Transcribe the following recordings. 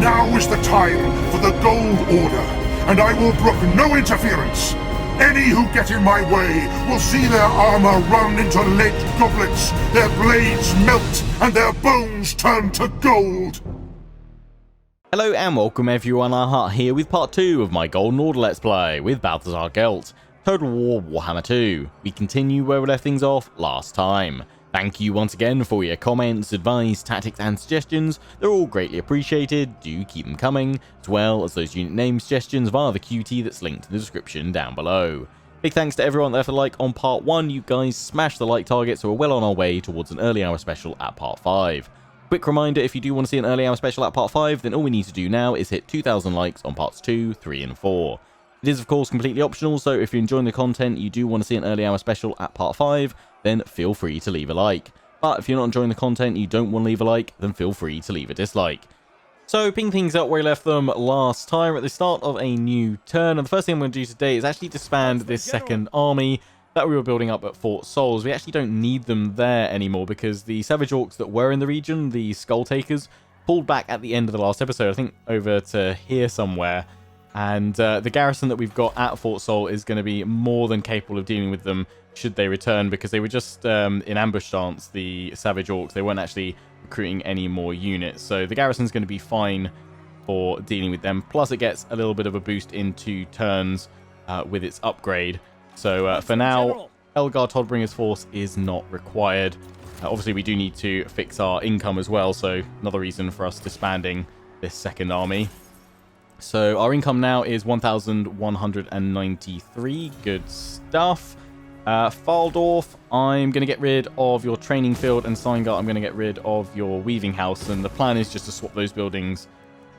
Now is the time for the Gold Order, and I will brook no interference. Any who get in my way will see their armor run into lead goblets, their blades melt, and their bones turn to gold. Hello and welcome everyone, I'm here with part 2 of my Golden Order Let's Play with Balthasar Gelt, Total War Warhammer 2. We continue where we left things off last time. Thank you once again for your comments, advice, tactics and suggestions. They're all greatly appreciated. Do keep them coming, as well as those unit name suggestions via the QT that's linked in the description down below. Big thanks to everyone that left a like on part 1. You guys smashed the like target, so we're well on our way towards an early hour special at part 5. Quick reminder, if you do want to see an early hour special at part 5, then all we need to do now is hit 2,000 likes on parts 2, 3 and 4. It is of course completely optional, so if you're enjoying the content, you do want to see an early hour special at part 5, then feel free to leave a like. But if you're not enjoying the content, you don't want to leave a like, then feel free to leave a dislike. So, picking things up where we left them last time, at the start of a new turn, and the first thing I'm going to do today is actually disband this second army that we were building up at Fort Souls. We actually don't need them there anymore because the Savage Orcs that were in the region, the Skull Takers, pulled back at the end of the last episode, I think over to here somewhere. And the garrison that we've got at Fort Soul is going to be more than capable of dealing with them should they return, because they were just in ambush stance, the Savage Orcs. They weren't actually recruiting any more units. So the garrison's going to be fine for dealing with them. Plus it gets a little bit of a boost in 2 turns with its upgrade. So for now, Elgar Toddbringer's force is not required. Obviously we do need to fix our income as well, so another reason for us disbanding this second army. So our income now is 1,193. Good stuff. Faldorf, I'm going to get rid of your training field, and Steingart, I'm going to get rid of your weaving house. And the plan is just to swap those buildings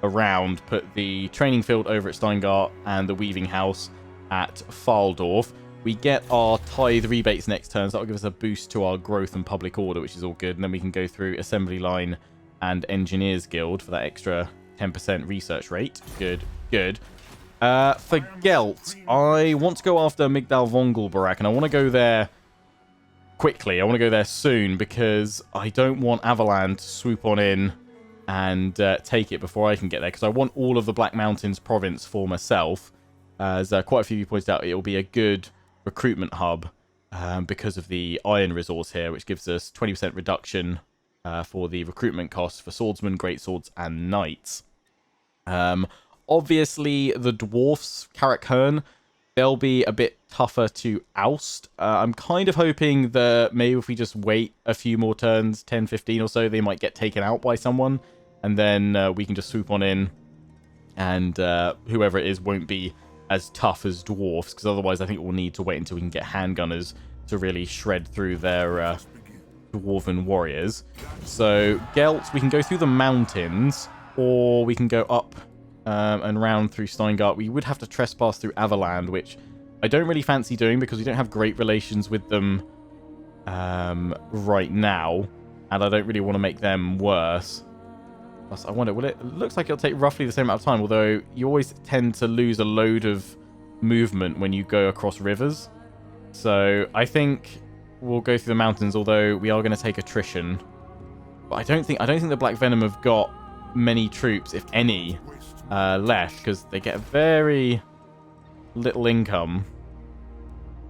around, put the training field over at Steingart and the weaving house at Faldorf. We get our tithe rebates next turn, so that'll give us a boost to our growth and public order, which is all good. And then we can go through Assembly Line and Engineers Guild for that extra 10% research rate. Good, good. For Gelt, I want to go after Migdal Vongelbarak, and I want to go there quickly. I want to go there soon, because I don't want Avalan to swoop on in and take it before I can get there, because I want all of the Black Mountains province for myself. As quite a few of you pointed out, it will be a good recruitment hub because of the iron resource here, which gives us 20% reduction for the recruitment costs for swordsmen, greatswords, and knights. Obviously, the dwarfs, Carrick Hearn, they'll be a bit tougher to oust. I'm kind of hoping that maybe if we just wait a few more turns, 10, 15 or so, they might get taken out by someone, and then we can just swoop on in, and whoever it is won't be as tough as dwarfs, because otherwise I think we'll need to wait until we can get handgunners to really shred through their dwarven warriors. So Gelt, we can go through the mountains, or we can go up and round through Steingart. We would have to trespass through Avaland, which I don't really fancy doing because we don't have great relations with them right now, and I don't really want to make them worse. Plus, I wonder, it looks like it'll take roughly the same amount of time, although you always tend to lose a load of movement when you go across rivers. So I think we'll go through the mountains, although we are going to take attrition. But I don't think the Black Venom have got many troops, if any, left, because they get a very little income.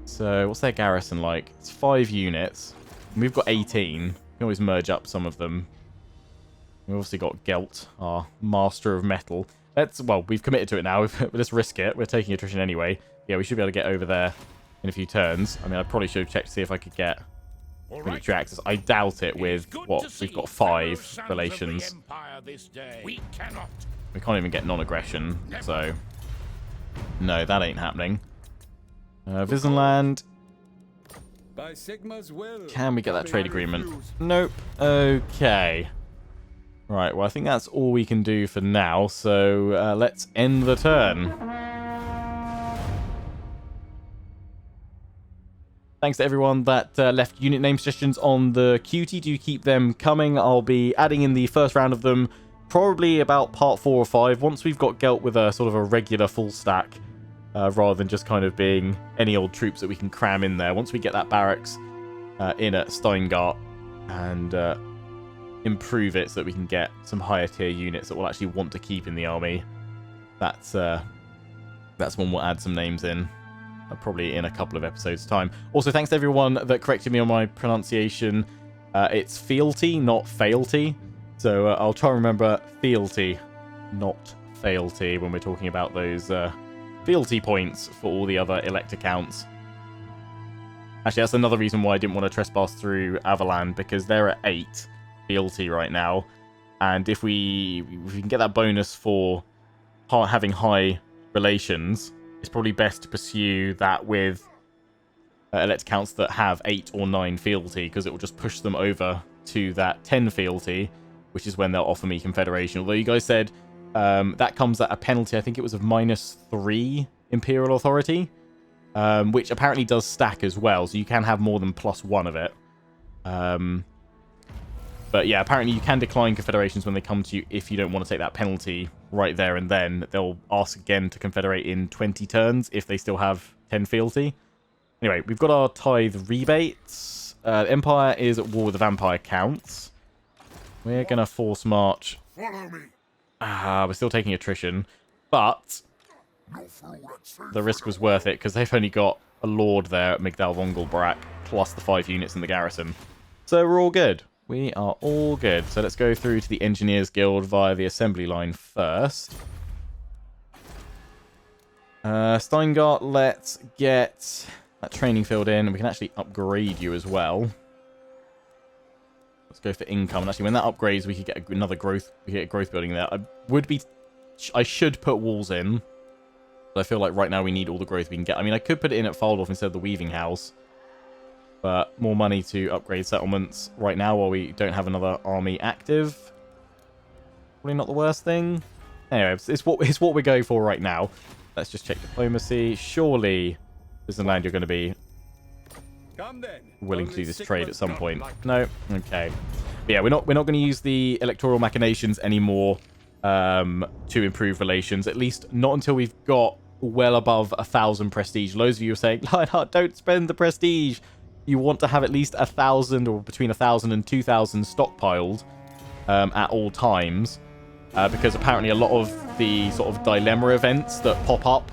So what's their garrison like? It's 5 units. And we've got 18. We can always merge up some of them. We've obviously got Gelt, our master of metal. Well, we've committed to it now. Let's risk it. We're taking attrition anyway. Yeah, we should be able to get over there in a few turns. I mean, I probably should have checked to see if I could get military access. I doubt it with, what, we've got 5 relations. We can't even get non-aggression, so no, that ain't happening. Visenland. Can we get that trade agreement? Nope. Okay. Right, well, I think that's all we can do for now, so let's end the turn. Thanks to everyone that left unit name suggestions on the QT. Do keep them coming. I'll be adding in the first round of them probably about part 4 or 5, once we've got Gelt with a sort of a regular full stack, rather than just kind of being any old troops that we can cram in there. Once we get that barracks in at Steingart and improve it so that we can get some higher tier units that we'll actually want to keep in the army. That's one we'll add some names in, probably in a couple of episodes' time. Also, thanks to everyone that corrected me on my pronunciation. It's fealty, not failty. So I'll try and remember fealty, not failty, when we're talking about those fealty points for all the other Elector counts. Actually, that's another reason why I didn't want to trespass through Avaland, because they're at 8 fealty right now. And if we can get that bonus for having high relations, it's probably best to pursue that with Elector counts that have 8 or 9 fealty, because it will just push them over to that 10 fealty, which is when they'll offer me Confederation. Although you guys said that comes at a penalty, I think it was of -3 Imperial Authority. Which apparently does stack as well, so you can have more than +1 of it. But yeah, apparently you can decline confederations when they come to you if you don't want to take that penalty right there and then. They'll ask again to confederate in 20 turns if they still have 10 fealty. Anyway, we've got our tithe rebates. Empire is at war with the vampire counts. We're going to force march. Follow me. We're still taking attrition, but the risk was worth it, because they've only got a lord there at Migdal Vongelbrak, plus the 5 units in the garrison. So we're all good. We are all good. So let's go through to the Engineers Guild via the assembly line first. Steingart, let's get that training field in. We can actually upgrade you as well. Let's go for income. And actually, when that upgrades, we could get another growth. We get a growth building there. I should put walls in. I feel like right now we need all the growth we can get. I mean, I could put it in at Faldorf instead of the Weaving House. But more money to upgrade settlements right now while we don't have another army active. Probably not the worst thing. Anyway, it's what we're going for right now. Let's just check diplomacy. Surely this is the land you're going to be willing to do this trade at some point. No? Okay. But yeah, we're not going to use the electoral machinations anymore to improve relations. At least not until we've got well above 1,000 prestige. Loads of you are saying, Lionheart, don't spend the prestige. You want to have at least 1,000 or between 1,000 and 2,000 stockpiled at all times. Because apparently a lot of the sort of dilemma events that pop up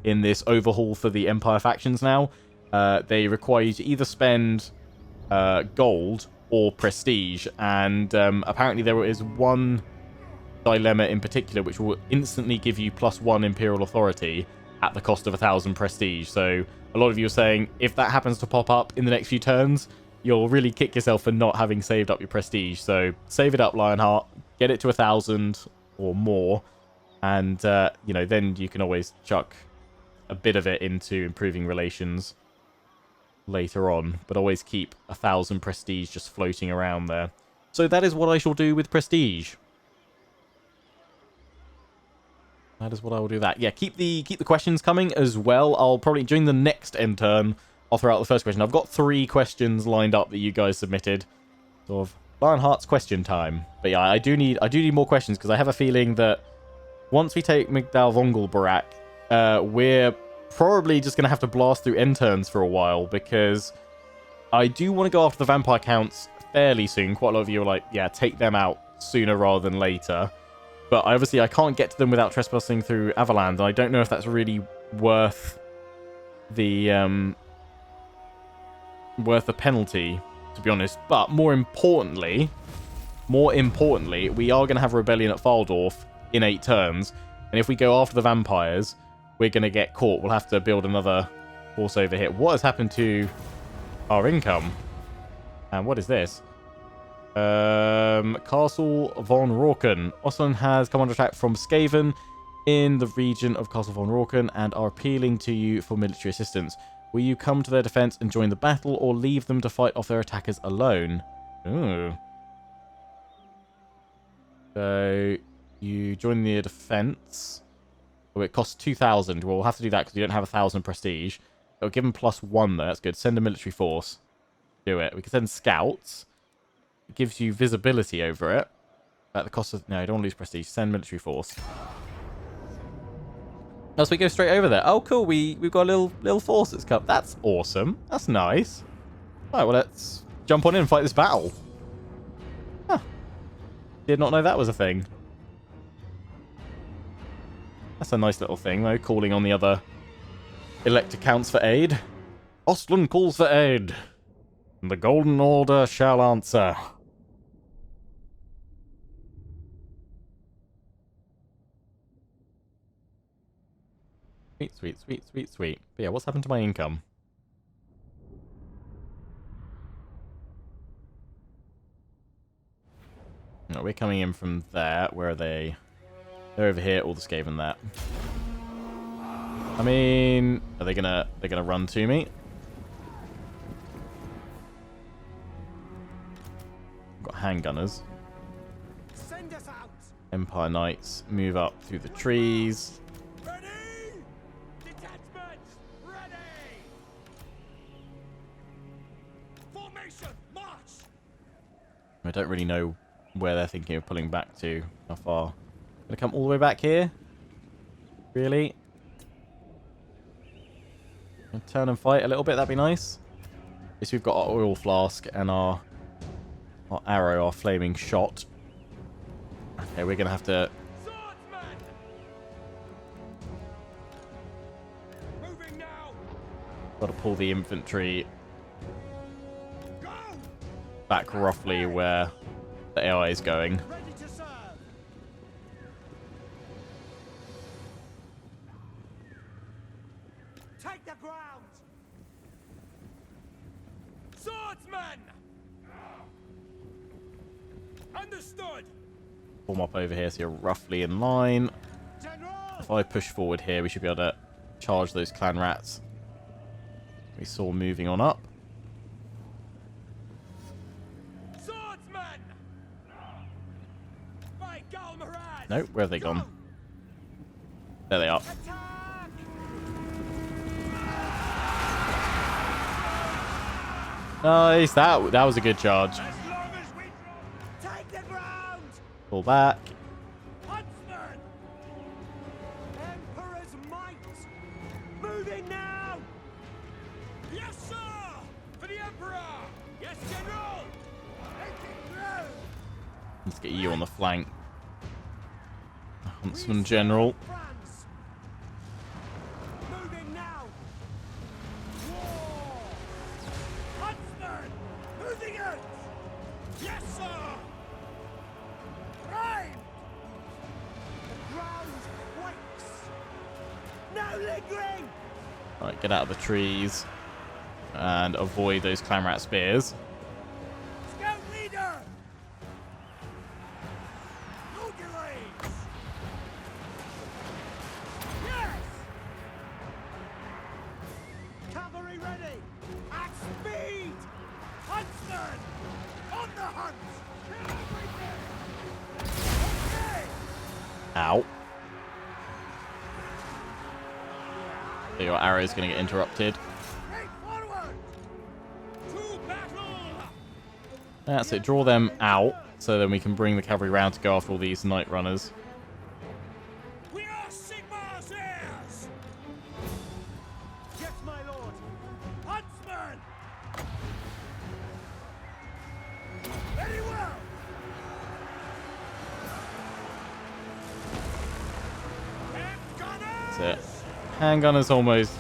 in this overhaul for the Empire factions now, they require you to either spend gold or prestige. And apparently there is one dilemma in particular which will instantly give you +1 Imperial Authority at the cost of 1,000 prestige. So a lot of you are saying if that happens to pop up in the next few turns, you'll really kick yourself for not having saved up your prestige. So save it up, Lionheart, get it to 1,000 or more, and then you can always chuck a bit of it into improving relations later on, but always keep 1,000 prestige just floating around there. So that is what I shall do with prestige. That is what I will do that. Yeah, keep the questions coming as well. I'll probably, during the next end turn, I'll throw out the first question. I've got 3 questions lined up that you guys submitted. Sort of Lionheart's question time. But yeah, I do need more questions, because I have a feeling that once we take Migdal Vongelbrak, we're probably just going to have to blast through end turns for a while, because I do want to go after the vampire counts fairly soon. Quite a lot of you are like, yeah, take them out sooner rather than later. But obviously I can't get to them without trespassing through Avaland, and I don't know if that's really worth the penalty, to be honest. But more importantly, we are going to have a rebellion at Faldorf in 8 turns, and if we go after the vampires, we're going to get caught. We'll have to build another force over here. What has happened to our income? And what is this? Castle von Rauken. Ostland has come under attack from Skaven in the region of Castle von Rauken and are appealing to you for military assistance. Will you come to their defense and join the battle, or leave them to fight off their attackers alone? Ooh. So you join the defense. Oh, it costs 2,000. Well, we'll have to do that because you don't have 1,000 prestige. It'll give them +1 though. That's good. Send a military force. Do it. We can send scouts. It gives you visibility over it. At the cost of... No, you don't want to lose prestige. Send military force. As we go straight over there. Oh, cool. We've got a little force that's come. That's awesome. That's nice. All right, well, let's jump on in and fight this battle. Did not know that was a thing. That's a nice little thing, though, calling on the other elector counts for aid. Ostland calls for aid. The Golden Order shall answer. Sweet, sweet, sweet, sweet, sweet. But yeah, what's happened to my income? No, we're coming in from there. Where are they? They're over here, all the Skaven that. I mean, are they gonna run to me? Got handgunners. Send us out. Empire Knights move up through the trees. Ready? Detachments, ready. Formation, march. I don't really know where they're thinking of pulling back to. How far? Gonna come all the way back here? Really? Gonna turn and fight a little bit, that'd be nice. At least we've got our oil flask and our arrow, our flaming shot. Okay, we're gonna have to... Swordsman. Moving now. Gotta pull the infantry Go. back roughly where the AI is going. Ready to serve. Take the ground. Swordsman. Understood. Form up over here so you're roughly in line. General. If I push forward here, we should be able to charge those clan rats we saw moving on up. Swordsman. By Galmarad. Nope, where have they gone? There they are. Attack. Nice, that was a good charge. As long as we draw. Take the ground. Pull back. Huntsman. Emperor's might. Moving now. Yes, sir. For the Emperor. Yes, General. Taking through. Let's get you on the flank. Huntsman General. France. Moving now. War. Huntsman. Moving out. Yes, sir. Prime. The ground quakes. No lingering. Right, get out of the trees and avoid those clan rat spears. Scout leader. Auguries. Yes. Cavalry ready. At speed. Huntsman. On the hunt. Kill everything. Okay. Ow. So your arrow's going to get interrupted. Straight forward. To battle. That's it. Draw them out so then we can bring the cavalry round to go after all these night runners. We are Sigmar's heirs. Yes, my lord. Huntsman. Very well. And gunners. That's it. Handgunners almost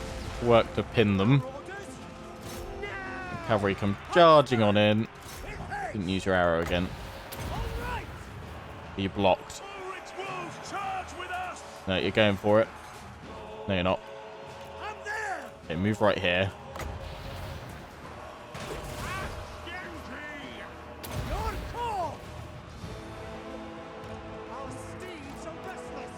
work to pin them. Orders. Now. Cavalry come charging on in. Hey, hey. Didn't use your arrow again. All right. You blocked. Ulrich's wolves charge with us. No, you're going for it. No, you're not. I'm there. Okay, move right here. Your call. Our steeds are restless.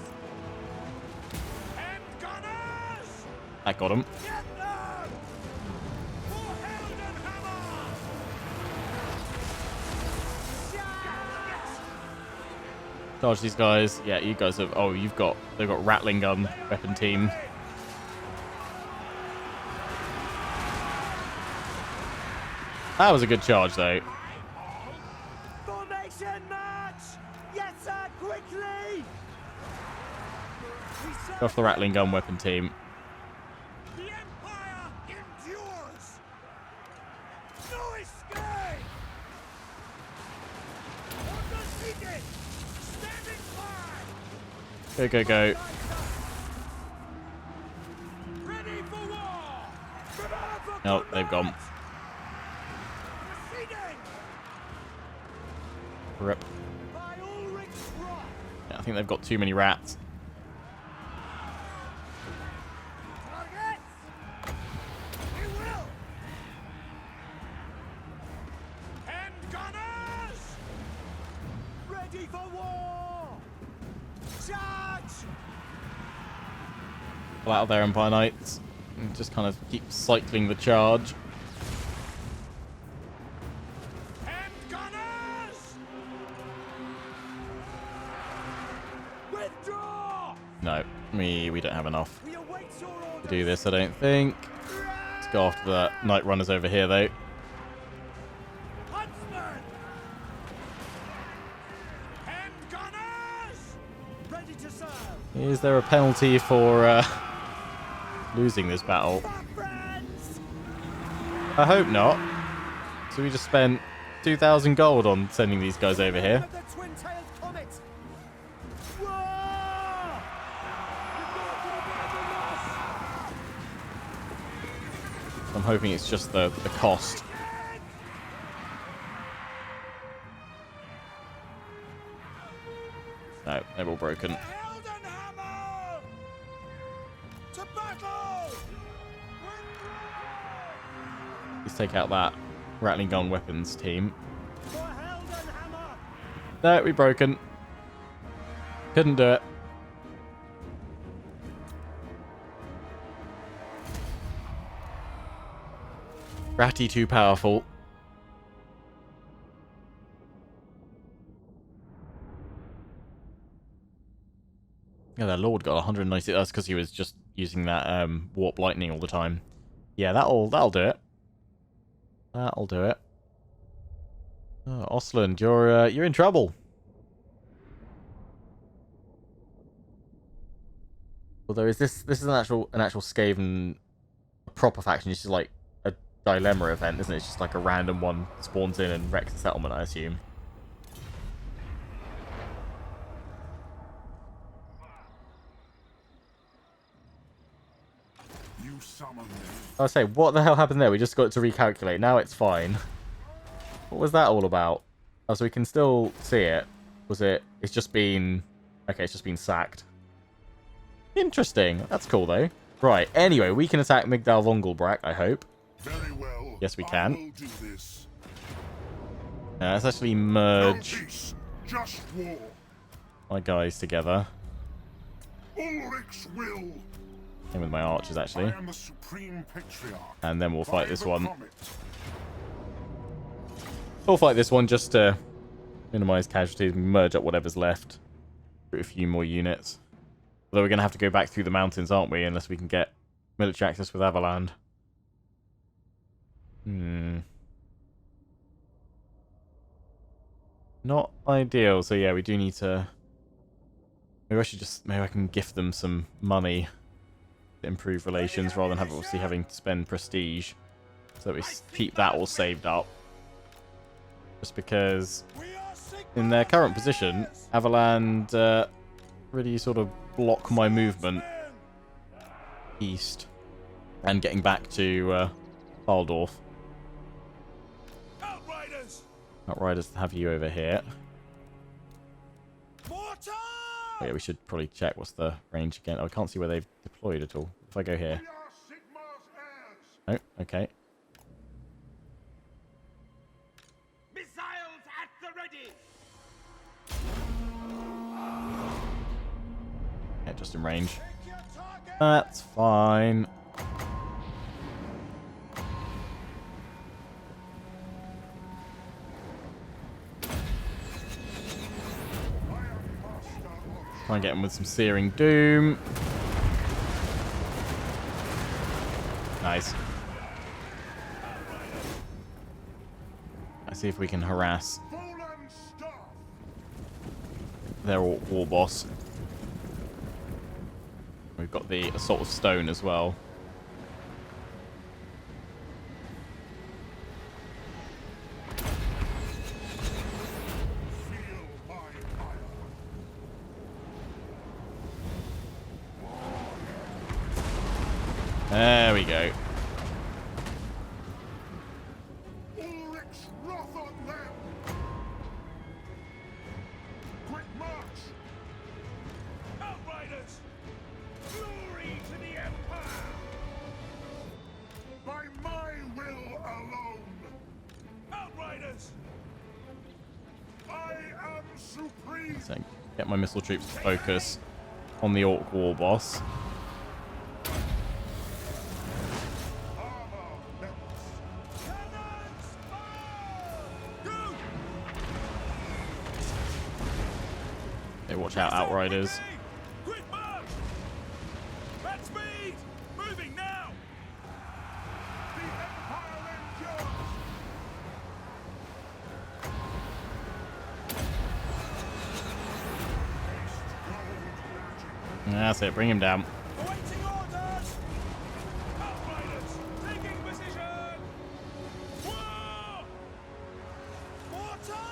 And gunners. That got him. Get them. For Heldenhammer. Charge these guys. Yeah, you guys have... Oh, they've got rattling gun weapon team. That was a good charge, though. Formation march. Yes, sir. Quickly. Go off the rattling gun weapon team. The Empire endures. No escape. Orders needed. Go, go, go. Ready for war! Prepare for Oh, they've gone. combat! Proceeding! Rip. By Ulrich's wrath! Yeah, I think they've got too many rats. Targets! We will! End gunners! Ready for war! Charge! Pull out of there, Empire Knights. And just kind of keep cycling the charge. End gunners! Withdraw! No, we don't have enough We await your to orders! do this, I don't think. Let's go after the Night Runners over here, though. Huntsman! End gunners! Ready to serve! Is there a penalty for losing this battle? My friends! I hope not. So we just spent 2,000 gold on sending these guys over here. Of the twin-tailed comet! War! I'm hoping it's just the cost. No, they're all broken. Heldenhammer! To battle! Let's take out that rattling gun weapons team. For Heldenhammer! No, we broken. Couldn't do it. Ratty too powerful. Yeah, their lord got 190. That's because he was just using that warp lightning all the time. Yeah, that'll do it. That'll do it. Oh, Ostland, you're in trouble. Although this is an actual Skaven proper faction. It's just like a dilemma event, isn't it? It's just like a random one spawns in and wrecks the settlement, I assume. You summon me. I was saying, what the hell happened there? We just got to recalculate. Now it's fine. What was that all about? Oh, so we can still see it. Was it? It's just been... Okay, it's just been sacked. Interesting. That's cool, though. Right, anyway, we can attack Migdal Vongelbrak, I hope. Very well. Yes, we I can. will do this. Let's actually No merge peace, just war. my guys together. Ulrich's will. Same with my archers, I actually. am the supreme patriarch. And then we'll By fight this the one. comet. We'll fight this one just to minimize casualties, merge up whatever's left. Put a few more units. Although we're going to have to go back through the mountains, aren't we? Unless we can get military access with Avaland. Not ideal. So yeah, we do need to... Maybe I can gift them some money to improve relations rather than obviously having to spend prestige. So we keep that all saved up. Just because in their current position, Avaland really sort of block my movement east and getting back to Baldorf. Outriders! Outriders have you over here. Mortar! Oh, yeah, we should probably check what's the range again. Oh, I can't see where they've deployed at all. If I go here. We are Sigmar's heirs. Oh, okay. Missiles at the ready! Yeah, just in range. Take your target! That's fine. Try and get him with some Searing Doom. Nice. Let's see if we can harass Fallen staff. their war boss. We've got the Assault of Stone as well. Feel my ire. There we go. Ulrich's wrath on them! Quick march! Outriders! Glory to the Empire! By my will alone! Outriders! I am supreme! So get my missile troops to focus on the Orc War boss. Armor melts! Cannons! Fire! Go! Hey, watch out, Outriders. Quick march! At speed! Moving now! The Empire endures! That's it, bring him down. Awaiting orders! Outriders! Taking position! War! Mortar!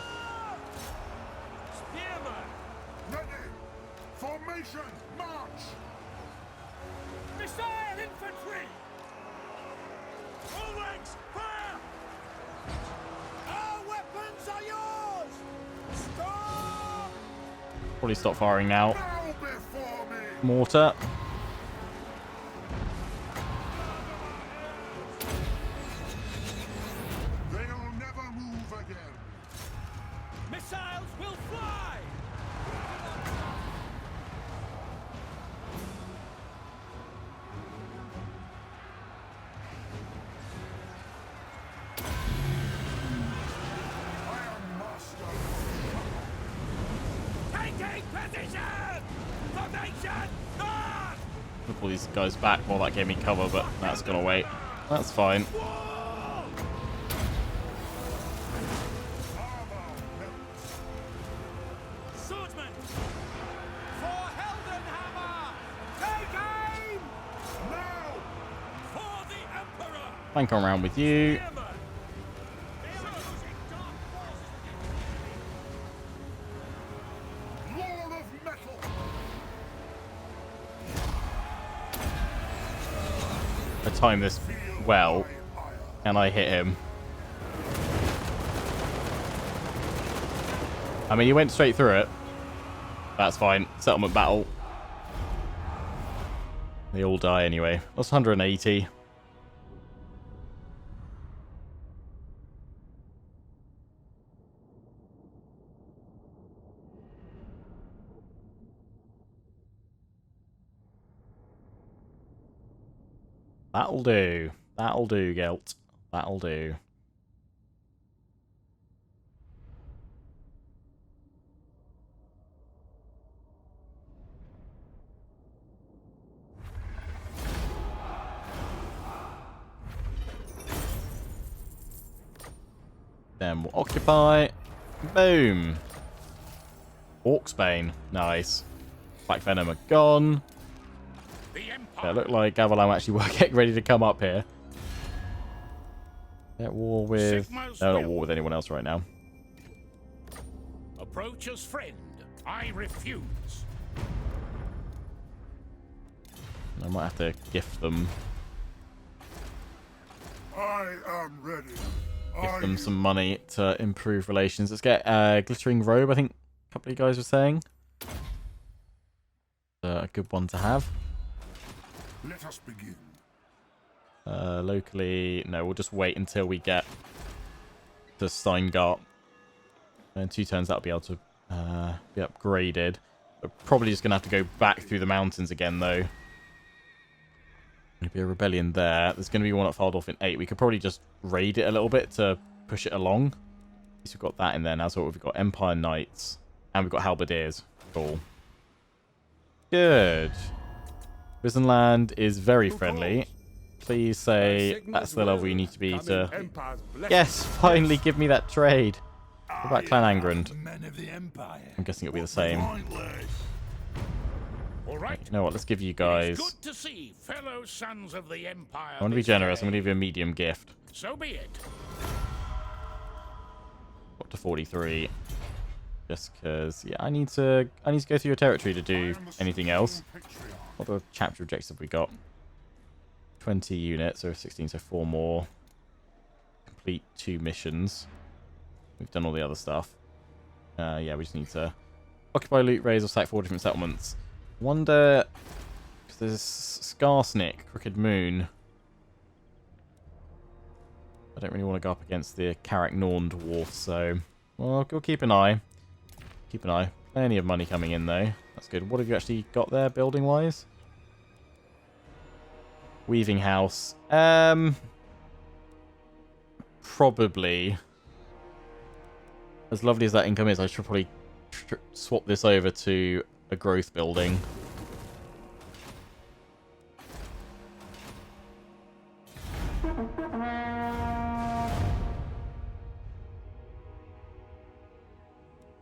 Spearman! Ready! Formation! March! Missile infantry! All ranks, fire! Our weapons are yours! Stop! Probably stop firing now. Bow before me! Mortar. They'll never move again! Missiles will fly! I am master! Taking position! Formation! North! I'll pull these guys back while that gave me cover, but that's gonna wait. That's fine. War! Armor melts! Swordsman! For Heldenhammer! Take aim! Now! For the Emperor! Flank on around with you. Spearman! Lord of metal! I time this well, My ire! and I hit him. I mean, he went straight through it. That's fine. Settlement battle. They all die anyway. That's 180. That'll do. That'll do, Gelt. That'll do. Then we'll occupy. Boom. Orcsbane. Nice. Black Venom are gone. The Yeah, Empire! look like Avalam actually were getting ready to come up here. They're at war with... Sigma's No, not will. war with anyone else right now. Approach as friend. I refuse. I might have to gift them I am ready! gift them some money to improve relations. Let's get Glittering Robe, I think a couple of you guys were saying. A good one to have. Let us begin. Locally, no, we'll just wait until we get to Steingart. In 2 turns, that'll be able to be upgraded. We're probably just going to have to go back through the mountains again, though. There'll be a rebellion there. There's going to be one at Faldorf in 8. We could probably just raid it a little bit to push it along. At least we've got that in there now. So we've got Empire Knights. And we've got Halberdiers. Cool. Good. Risenland is very friendly. Please say that's the level you need to be to... Yes, finally give me that trade. What about Clan Angrand? Men of the Empire. I'm guessing it'll be the same. All right. You know what, let's give you It's guys... good to see fellow sons of the Empire. I want to be this generous. I'm day. going to give you a medium gift. So be it. Up to 43. Just because, yeah, I need to go through your territory to do anything else. What other chapter objective have we got? 20 units, so 16, so 4 more. Complete 2 missions. We've done all the other stuff. Yeah, we just need to occupy, loot, raise, or sack 4 different settlements. Wonder, because there's Skarsnik, Crooked Moon. I don't really want to go up against the Karak Norn dwarf, so we'll keep an eye. Keep an eye. Plenty of money coming in, though. That's good. What have you actually got there, building-wise? Weaving house. Probably. As lovely as that income is, I should probably swap this over to a growth building.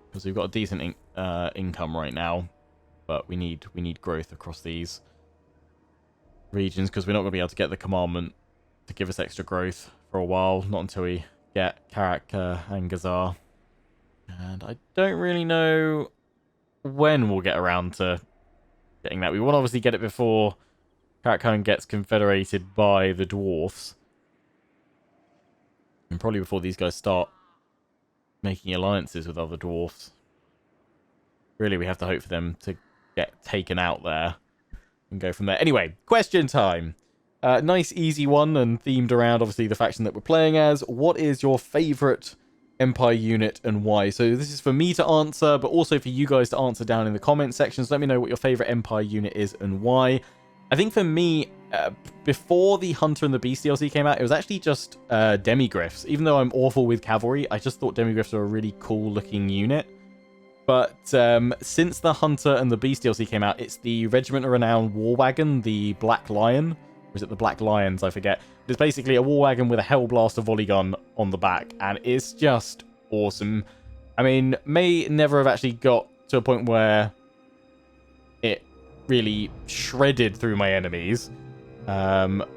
Because we've got a decent income right now, but we need growth across these regions, because we're not going to be able to get the commandment to give us extra growth for a while, not until we get Karak and Gazar. And I don't really know when we'll get around to getting that. We want to obviously get it before Karak gets confederated by the dwarfs, and probably before these guys start making alliances with other dwarfs. Really, we have to hope for them to get taken out there and go from there. Anyway, question time. Nice, easy one, and themed around, obviously, the faction that we're playing as. What is your favourite Empire unit and why? So this is for me to answer, but also for you guys to answer down in the comment sections. Let me know what your favourite Empire unit is and why. I think for me, before the Hunter and the Beast DLC came out, it was actually just Demigryphs. Even though I'm awful with cavalry, I just thought Demigryphs are a really cool looking unit. But since the Hunter and the Beast DLC came out, it's the Regiment of Renown War Wagon, the Black Lion. Or is it the Black Lions? I forget. It's basically a war wagon with a Hellblaster volley gun on the back, and it's just awesome. I mean, may never have actually got to a point where it really shredded through my enemies. But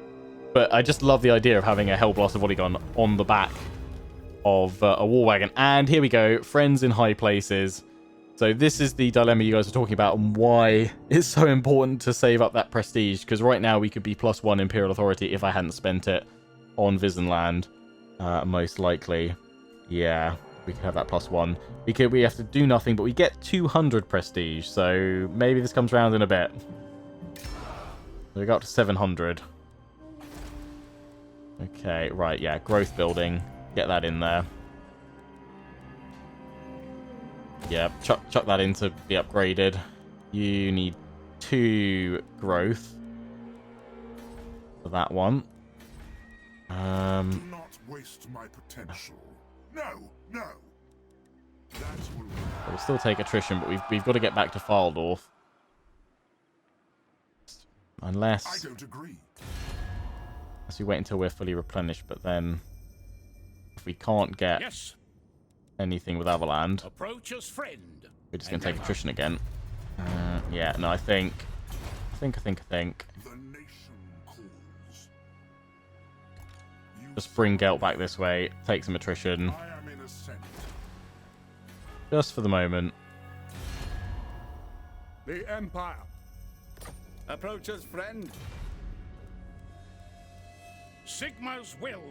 I just love the idea of having a Hellblaster volley gun on the back of a war wagon. And here we go, friends in high places. So this is the dilemma you guys were talking about, and why it's so important to save up that prestige, because right now we could be +1 Imperial Authority if I hadn't spent it on Visenland, most likely. Yeah, we could have that +1. We have to do nothing, but we get 200 prestige, so maybe this comes around in a bit. So we got up to 700. Okay, right, yeah, growth building. Get that in there. Yeah, chuck that in to be upgraded. You need 2 growth for that one. Do not waste my potential. No. We'll still take attrition, but we've got to get back to Faldorf. Unless I don't agree. Unless we wait until we're fully replenished, but then if we can't get anything with Avaland, approach us, friend. we're just going to take attrition again. Yeah, no, I think. The nation calls. Just bring Gelt back this way, take some attrition. I am in ascent. Just for the moment. The Empire. Approach us, friend. Sigma's will.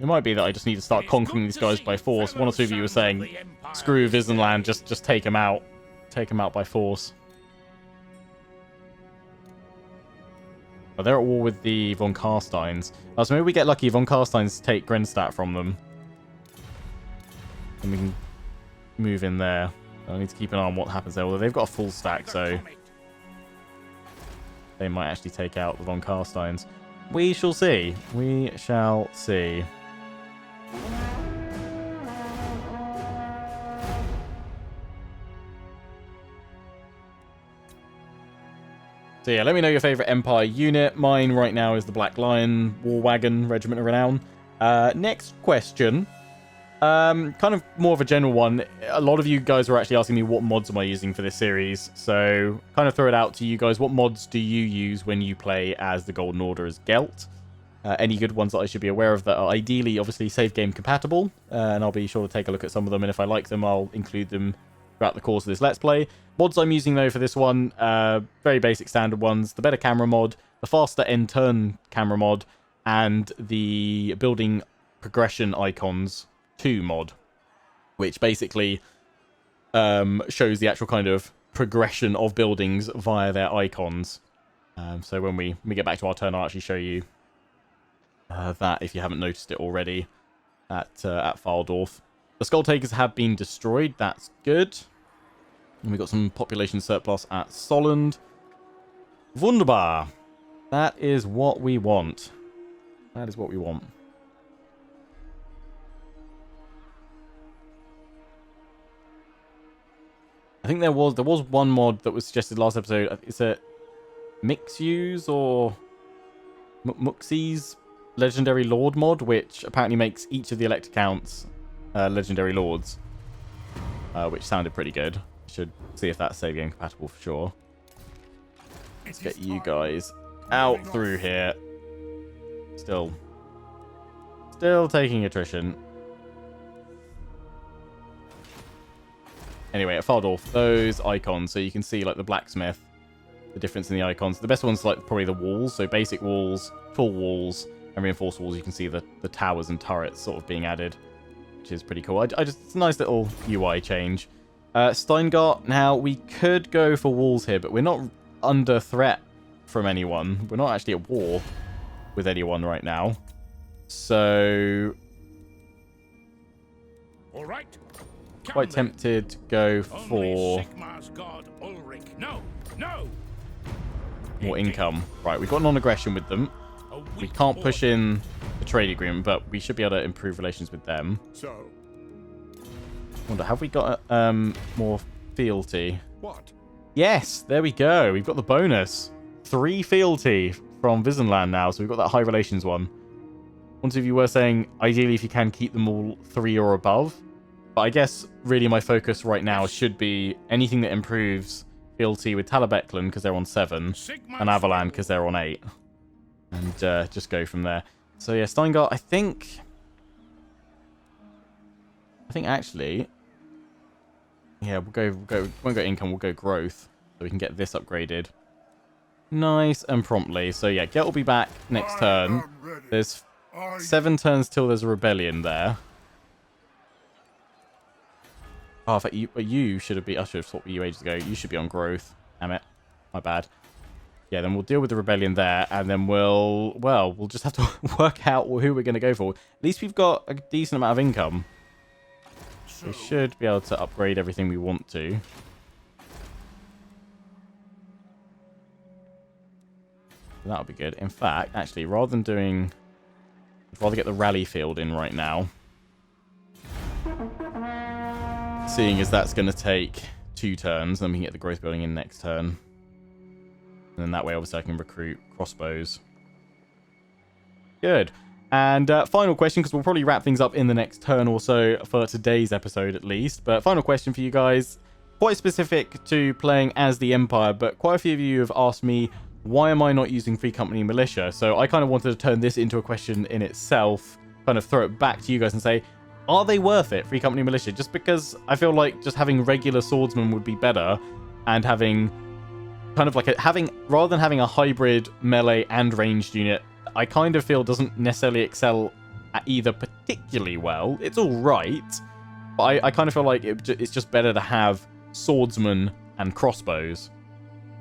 It might be that I just need to start conquering these guys by force. One or two of you were saying, screw Visenland, just take them out. Take them out by force. But they're at war with the von Carsteins. So maybe we get lucky, von Carsteins take Grenstadt from them. And we can move in there. I need to keep an eye on what happens there. Although they've got a full stack, so they might actually take out the von Carsteins. We shall see. We shall see. So yeah, let me know your favourite Empire unit. Mine right now is the Black Lion War Wagon Regiment of Renown. Next question. Kind of more of a general one. A lot of you guys were actually asking me what mods am I using for this series. So kind of throw it out to you guys. What mods do you use when you play as the Golden Order as Gelt? Any good ones that I should be aware of that are ideally, obviously, save game compatible. And I'll be sure to take a look at some of them. And if I like them, I'll include them throughout the course of this Let's Play. Mods I'm using, though, for this one, very basic standard ones. The better camera mod, the the faster end turn camera mod and the building progression icons 2 mod, which basically shows the actual kind of progression of buildings via their icons. So when we get back to our turn, I'll actually show you that if you haven't noticed it already at Faldorf. The Skull Takers have been destroyed. That's good. And we got some population surplus at Solland. Wunderbar. That is what we want. That is what we want. I think there was one mod that was suggested last episode. Is it Mixuse or Muxie's Legendary Lord mod, which apparently makes each of the Elector counts Legendary Lords, which sounded pretty good. Should see if that's save game compatible for sure. Let's get you guys out through here. Still taking attrition. Anyway, at Faldorf, those icons, so you can see like the blacksmith, the difference in the icons. The best one's like probably the walls, so basic walls, full walls, and reinforced walls. You can see the towers and turrets sort of being added, which is pretty cool. It's a nice little UI change. Steingart, now we could go for walls here, but we're not under threat from anyone. We're not actually at war with anyone right now. So All right. quite tempted to go for more income. Right, we've got non-aggression with them. We can't push in the trade agreement, but we should be able to improve relations with them. So, Wonder, have we got more fealty? what? Yes, there we go. We've got the bonus. 3 fealty from Visenland now, so we've got that high relations one. One of you were saying, ideally, if you can keep them all 3 or above. But I guess, really, my focus right now should be anything that improves fealty with Talabeclan, because they're on 7, and Avalan, because they're on 8. And just go from there. So, yeah, Steingart, I think actually... Yeah, won't go income, we'll go growth. So we can get this upgraded. Nice and promptly. So yeah, Gelt will be back next turn. There's 7 turns till there's a rebellion there. Oh, in fact, you should have been... I should have swapped with you ages ago. You should be on growth. Damn it. My bad. Yeah, then we'll deal with the rebellion there, and then we'll just have to work out who we're going to go for. At least we've got a decent amount of income. We should be able to upgrade everything we want to. That'll be good. In fact, actually, rather than doing... I'd rather get the rally field in right now. Seeing as that's going to take 2 turns, then we can get the growth building in next turn. And then that way, obviously, I can recruit crossbows. Good. And final question, because we'll probably wrap things up in the next turn or so for today's episode at least. But final question for you guys, quite specific to playing as the Empire, but quite a few of you have asked me, why am I not using Free Company Militia? So I kind of wanted to turn this into a question in itself, kind of throw it back to you guys and say, are they worth it, Free Company Militia? Just because I feel like just having regular swordsmen would be better, and having kind of like rather than having a hybrid melee and ranged unit, I kind of feel doesn't necessarily excel at either particularly well. It's all right, but I kind of feel like it's just better to have swordsmen and crossbows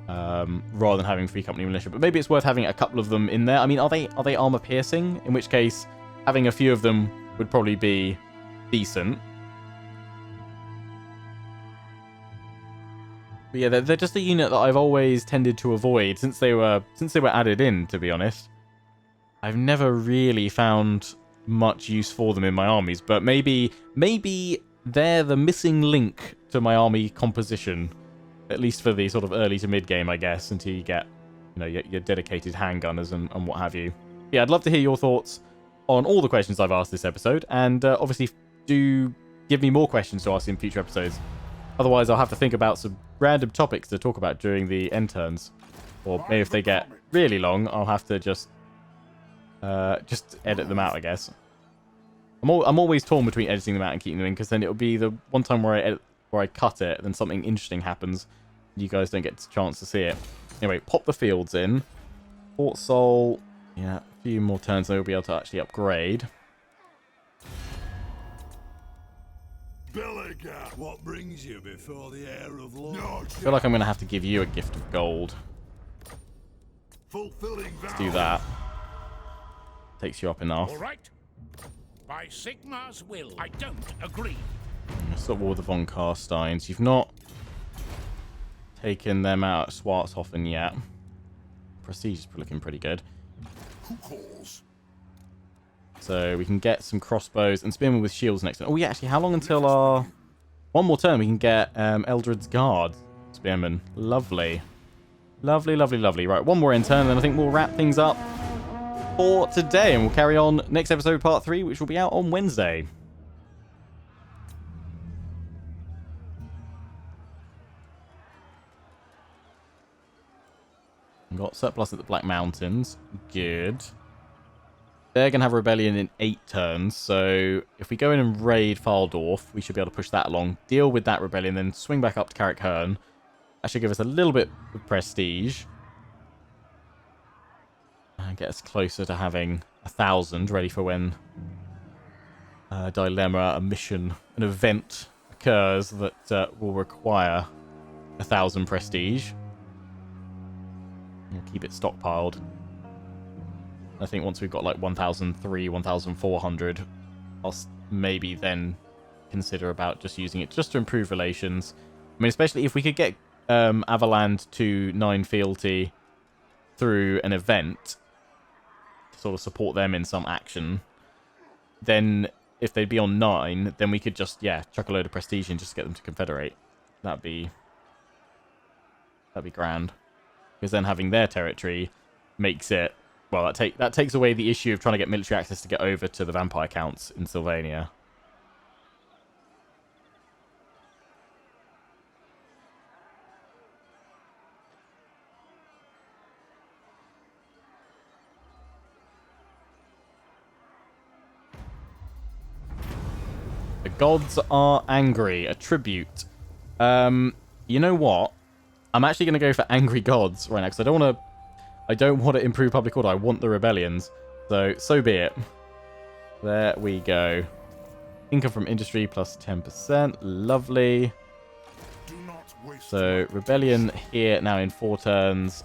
rather than having Free Company Militia. But maybe it's worth having a couple of them in there. I mean, are they armor piercing? In which case, having a few of them would probably be decent. But yeah, they're just a unit that I've always tended to avoid since they were added in, to be honest. I've never really found much use for them in my armies, but maybe they're the missing link to my army composition, at least for the sort of early to mid game, I guess, until you get, your dedicated handgunners and what have you. Yeah, I'd love to hear your thoughts on all the questions I've asked this episode, and obviously do give me more questions to ask in future episodes. Otherwise, I'll have to think about some random topics to talk about during the end turns, or maybe if they get really long, I'll have to just edit them out, I guess. I'm always torn between editing them out and keeping them in, because then it'll be the one time where I cut it, then something interesting happens, and you guys don't get a chance to see it. Anyway, pop the fields in. Fort Sol, yeah, a few more turns and we'll be able to actually upgrade. Bellicat, what brings you before the heir of law? No, I feel like I'm going to have to give you a gift of gold. fulfilling Let's do that. Takes you up enough. All right. By Sigmar's will, I don't agree. Stop War with the Von Carsteins. You've not taken them out at Schwarzhofen yet. Prestige is looking pretty good. Who calls? So we can get some crossbows and spearmen with shields next turn. Oh yeah, actually, how long until our... One more turn, we can get Eldred's Guard spearmen. Lovely. Lovely, lovely, lovely. Right, one more in turn, and then I think we'll wrap things up for today. And we'll carry on next episode, part 3, which will be out on Wednesday. We've got surplus at the Black Mountains. Good. They're going to have a rebellion in 8 turns, so if we go in and raid Faldorf, we should be able to push that along, deal with that rebellion, then swing back up to Carrick-Herne. That should give us a little bit of prestige. And get us closer to having 1,000 ready for when a dilemma, a mission, an event occurs that will require 1,000 prestige. We'll keep it stockpiled. I think once we've got like 1,300, 1,400, I'll maybe then consider about just using it just to improve relations. I mean, especially if we could get Avaland to 9 fealty through an event to sort of support them in some action, then if they'd be on 9, then we could just, yeah, chuck a load of prestige and just get them to confederate. That'd be grand. Because then having their territory makes it... Well, that takes away the issue of trying to get military access to get over to the vampire counts in Sylvania. The gods are angry. A tribute. You know what? I'm actually going to go for angry gods right now because I don't want to improve public order. I want the rebellions. So be it. There we go. Income from industry plus 10%. Lovely. Do not waste So rebellion here now in 4 turns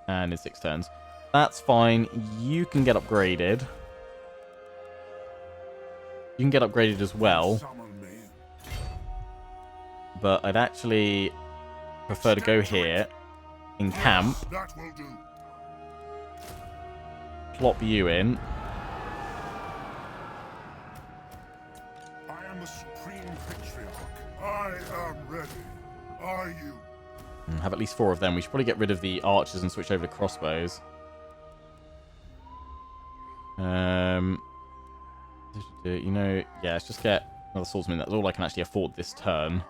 and in 6 turns. That's fine. You can get upgraded. You can get upgraded as well. summon me. But I'd actually prefer to go here in camp. That will do. Plop you in. I am the supreme patriarch. I am ready. Are you? And have at least 4 of them. We should probably get rid of the archers and switch over to crossbows. You know, yeah, let's just get another swordsman. That's all I can actually afford this turn.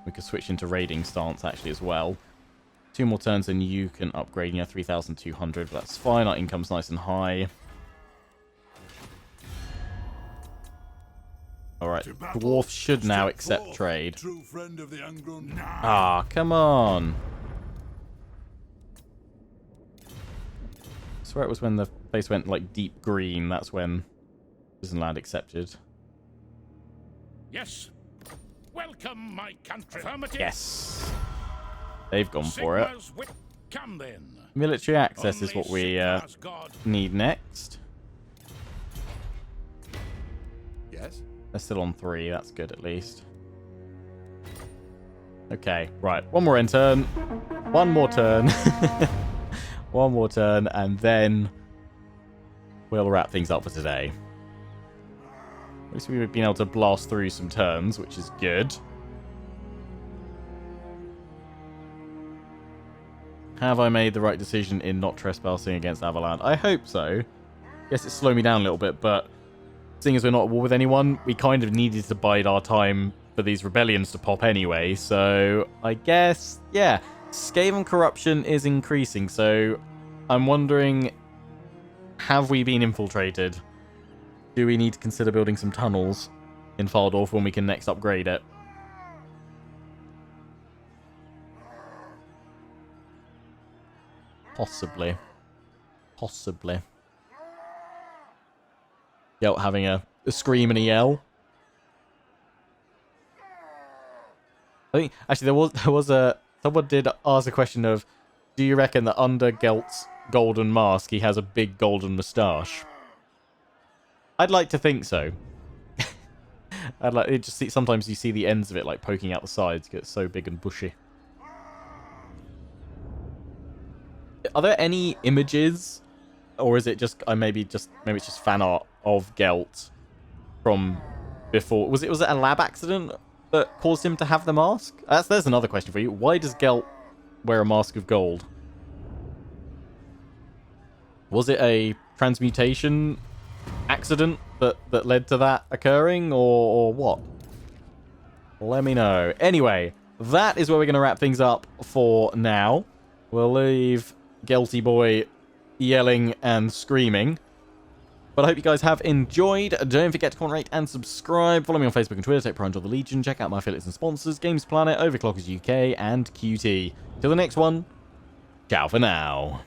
We could switch into raiding stance actually as well. 2 more turns and you can upgrade. Yeah, 3,200. But that's fine. Our income's nice and high. Alright, Dwarf should now accept trade. True friend of the Angron. Ah, come on. I swear it was when the place went like deep green. That's when Land accepted. Yes. Welcome, my country. Affirmative. Yes. They've gone for it. Sigmar's wi- Come then. Military access is Only what we Sigmar's God. need next. Yes? They're still on 3. That's good at least. Okay, right. One more end turn. One more turn. One more turn, and then we'll wrap things up for today. At least we've been able to blast through some turns, which is good. Have I made the right decision in not trespassing against Avaland? I hope so. Yes, it slowed me down a little bit, but seeing as we're not at war with anyone, we kind of needed to bide our time for these rebellions to pop anyway. So I guess, yeah, Skaven corruption is increasing. So I'm wondering, have we been infiltrated? Do we need to consider building some tunnels in Faldorf when we can next upgrade it? Possibly. Possibly. Gelt having a scream and a yell. I think actually there was a someone did ask a question of, do you reckon that under Gelt's golden mask he has a big golden moustache? I'd like to think so. I'd like it. Just see, sometimes you see the ends of it like poking out the sides because it's so big and bushy. Are there any images, or is it just maybe it's just fan art of Gelt from before? Was it a lab accident that caused him to have the mask? There's another question for you. Why does Gelt wear a mask of gold? Was it a transmutation accident that led to that occurring, or what? Let me know. Anyway, that is where we're going to wrap things up for now. We'll leave Gelty boy yelling and screaming. But I hope you guys have enjoyed. Don't forget to comment, rate, and subscribe. Follow me on Facebook and Twitter. Take pride in the Legion. Check out my affiliates and sponsors: Games Planet, Overclockers UK, and QT. Till the next one, ciao for now.